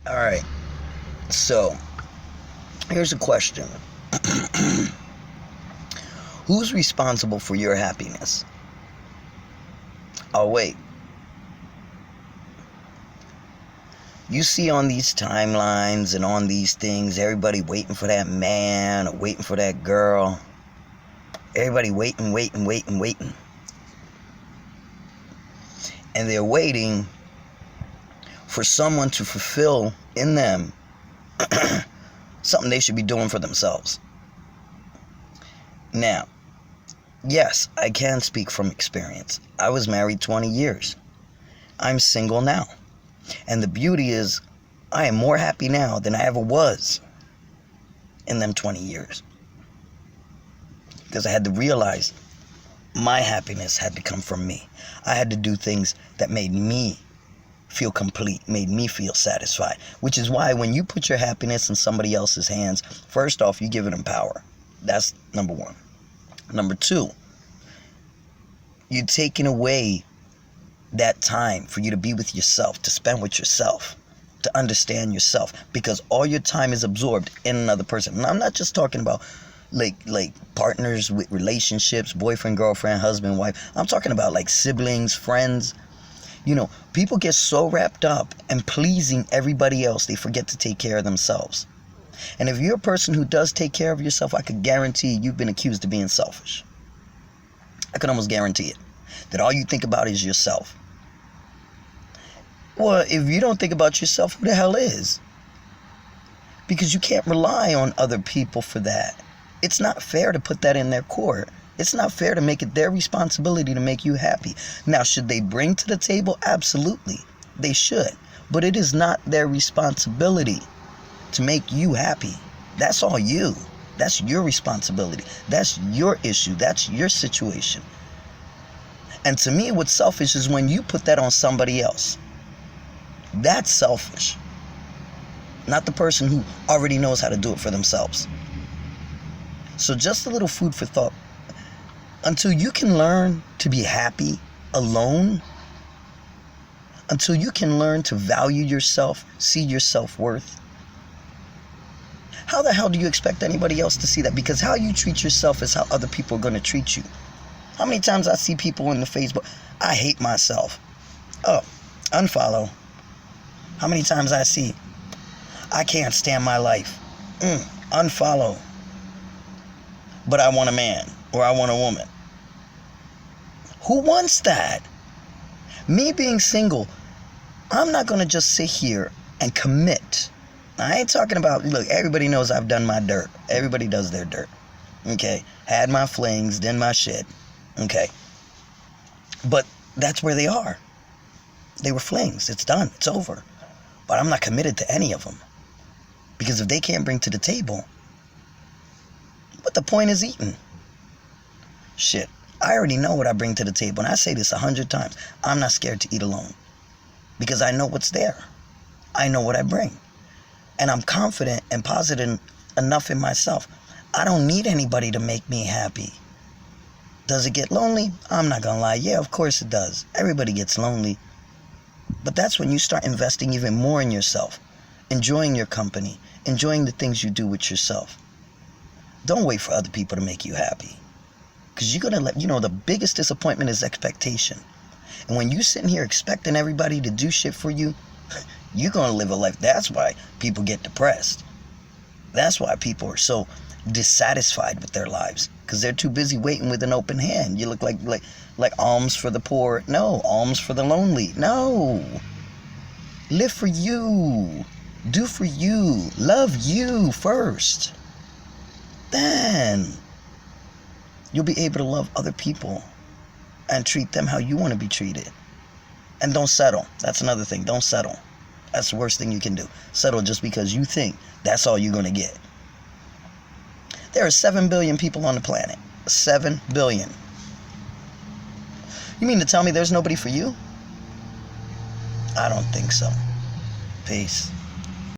All right. So, here's a question. Who's responsible for your happiness? Oh, wait. You see on these timelines and on these things, everybody waiting for that man or waiting for that girl. Everybody waiting. And they're waiting for someone to fulfill in them something they should be doing for themselves. Now, yes, I can speak from experience. I was married 20 years. I'm single now. And the beauty is, I am more happy now than I ever was in them 20 years. Because I had to realize my happiness had to come from me. I had to do things that made me feel complete, made me feel satisfied. Which is why when you put your happiness in somebody else's hands, first off, you're giving them power. That's number one. Number two, you're taking away that time for you to be with yourself, to spend with yourself, to understand yourself, because all your time is absorbed in another person. And I'm not just talking about like partners with relationships, boyfriend, girlfriend, husband, wife. I'm talking about like siblings, friends. You know, people get so wrapped up in pleasing everybody else, they forget to take care of themselves. And if you're a person who does take care of yourself, I could guarantee you've been accused of being selfish. I could almost guarantee it. That all you think about is yourself. Well, if you don't think about yourself, who the hell is? Because you can't rely on other people for that. It's not fair to put that in their court. It's not fair to make it their responsibility to make you happy. Now, should they bring to the table? Absolutely. They should. But it is not their responsibility to make you happy. That's all you. That's your responsibility. That's your issue. That's your situation. And to me, what's selfish is when you put that on somebody else. That's selfish. Not the person who already knows how to do it for themselves. So just a little food for thought. Until you can learn to be happy alone, until you can learn to value yourself, see your self-worth, how the hell do you expect anybody else to see that? Because how you treat yourself is how other people are going to treat you. How many times I see people in the Facebook, I hate myself. Oh, unfollow. How many times I see, I can't stand my life. Unfollow. But I want a man or I want a woman. Who wants that? Me being single, I'm not going to just sit here and commit. I ain't talking about, look, everybody knows I've done my dirt. Everybody does their dirt. Okay. Had my flings, done my shit. Okay. But that's where they are. They were flings. It's done. It's over. But I'm not committed to any of them. Because if they can't bring to the table, what the point is eating? Shit. I already know what I bring to the table. And I say this 100 times. I'm not scared to eat alone. Because I know what's there. I know what I bring. And I'm confident and positive enough in myself. I don't need anybody to make me happy. Does it get lonely? I'm not going to lie. Yeah, of course it does. Everybody gets lonely. But that's when you start investing even more in yourself. Enjoying your company. Enjoying the things you do with yourself. Don't wait for other people to make you happy. Because you're going to the biggest disappointment is expectation. And when you're sitting here expecting everybody to do shit for you, you're going to live a life. That's why people get depressed. That's why people are so dissatisfied with their lives. Because they're too busy waiting with an open hand. You look like alms for the poor. No, alms for the lonely. No. Live for you. Do for you. Love you first. Then you'll be able to love other people and treat them how you want to be treated. And don't settle. That's another thing. Don't settle. That's the worst thing you can do. Settle just because you think that's all you're going to get. There are 7 billion people on the planet. 7 billion. You mean to tell me there's nobody for you? I don't think so. Peace.